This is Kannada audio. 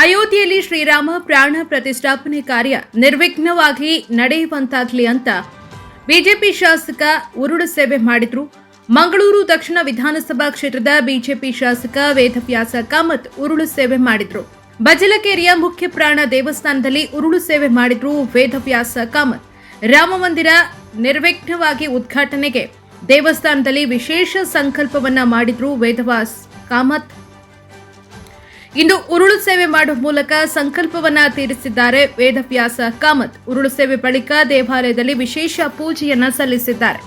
ಅಯೋಧ್ಯೆಯಲ್ಲಿ ಶ್ರೀರಾಮ ಪ್ರಾಣ ಪ್ರತಿಷ್ಠಾಪನೆ ಕಾರ್ಯ ನಿರ್ವಿಘ್ನವಾಗಿ ನಡೆಯುವಂತಾಗಲಿ ಅಂತ ಬಿಜೆಪಿ ಶಾಸಕ ಉರುಳು ಸೇವೆ ಮಾಡಿದ್ರು. ಮಂಗಳೂರು ದಕ್ಷಿಣ ವಿಧಾನಸಭಾ ಕ್ಷೇತ್ರದ ಬಿಜೆಪಿ ಶಾಸಕ ವೇದವ್ಯಾಸ ಕಾಮತ್ ಉರುಳು ಸೇವೆ ಮಾಡಿದ್ರು. ಬಜಲಕೇರಿಯ ಮುಖ್ಯ ಪ್ರಾಣ ದೇವಸ್ಥಾನದಲ್ಲಿ ಉರುಳು ಸೇವೆ ಮಾಡಿದ್ರು ವೇದವ್ಯಾಸ ಕಾಮತ್. ರಾಮ ಮಂದಿರ ನಿರ್ವಿಘ್ನವಾಗಿ ಉದ್ಘಾಟನೆಗೆ ದೇವಸ್ಥಾನದಲ್ಲಿ ವಿಶೇಷ ಸಂಕಲ್ಪವನ್ನ ಮಾಡಿದ್ರು ವೇದವ್ಯಾಸ ಕಾಮತ್. ಇಂದು ಉರುಳು ಸೇವೆ ಮಾಡುವ ಮೂಲಕ ಸಂಕಲ್ಪವನ್ನ ತೀರಿಸಿದ್ದಾರೆ ವೇದವ್ಯಾಸ ಕಾಮತ್. ಉರುಳು ಸೇವೆ ಬಳಿಕ ದೇವಾಲಯದಲ್ಲಿ ವಿಶೇಷ ಪೂಜೆಯನ್ನ ಸಲ್ಲಿಸಿದ್ದಾರೆ.